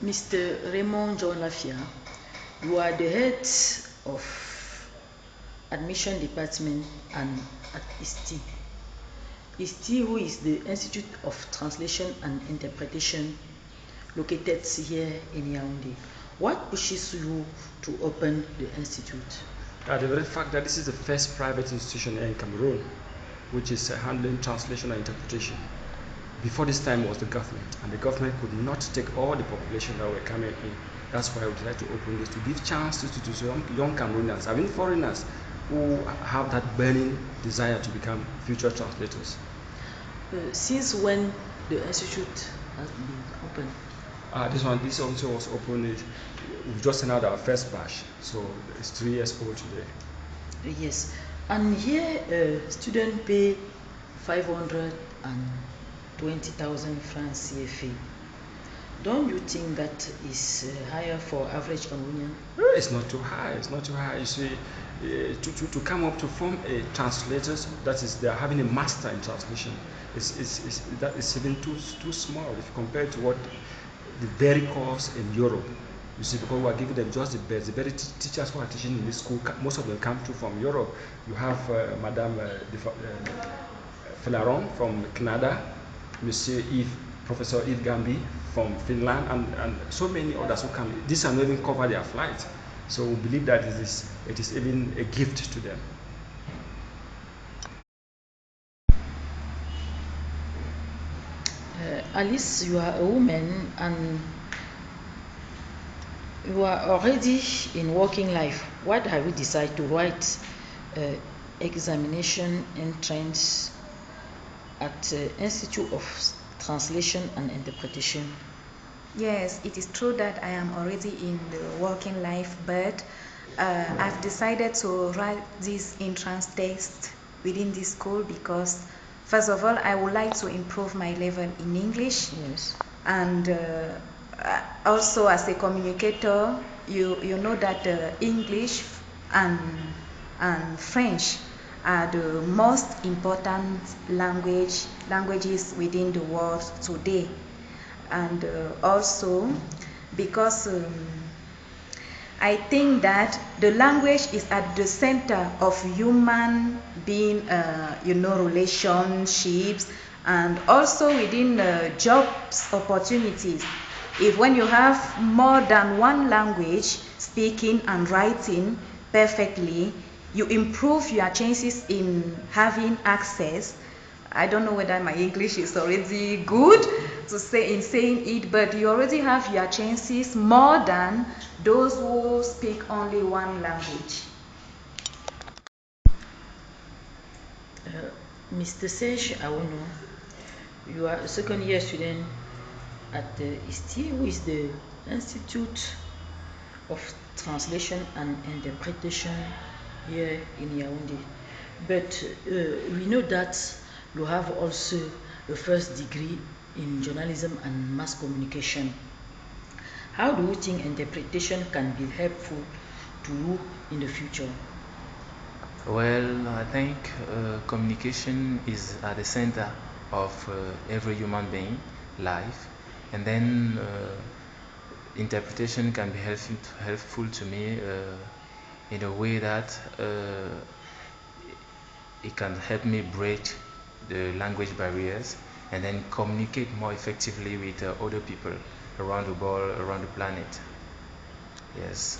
Mr. Raymond John Lafia, you are the head of admission department and at ISTI. ISTI, who is the Institute of Translation and Interpretation, located here in Yaounde. What pushes you to open the institute? The very fact that this is the first private institution here in Cameroon which is handling translation and interpretation. Before this time was the government, and the government could not take all the population that were coming in. That's why we decided to open this, to give chances to young Cameroonians, I mean foreigners, who have that burning desire to become future translators. Since when the institute has been open? This also was opened. We've just sent out our first batch, so it's 3 years old today. Yes, and here students pay 520,000 francs CFA. Don't you think that is higher for average Cameroonian? It's not too high. It's not too high. You see, to come up to form a translators, that is, they are having a master in translation. That is even too small if you compare to what the very course in Europe. You see, because we are giving them just the best. The very teachers who are teaching in this school, most of them come through from Europe. You have Madame Felaron from Canada, Professor Yves Gambi from Finland, and so many others who come. These are not even cover their flight. So we believe that it is even a gift to them. Alice, you are a woman and you are already in working life. Why have you decided to write examination entrance at Institute of Translation and Interpretation? Yes, it is true that I am already in the working life, but I've decided to write this entrance test within this school because, first of all, I would like to improve my level in English. Yes. And also, as a communicator, you know that English and French are the most important languages within the world today. And also because I think that the language is at the center of human being, relationships, and also within jobs opportunities. If when you have more than one language, speaking and writing perfectly, you improve your chances in having access. I don't know whether my English is already good to say in saying it, but you already have your chances more than those who speak only one language. Mr. Sej Aono, you are a second year student at the ISTI, who is the Institute of Translation and Interpretation here in Yaounde. But we know that you have also a first degree in journalism and mass communication. How do you think interpretation can be helpful to you in the future? Well, I think communication is at the center of every human being life, and then interpretation can be helpful to me in a way that it can help me break the language barriers and then communicate more effectively with other people around the world, around the planet. Yes.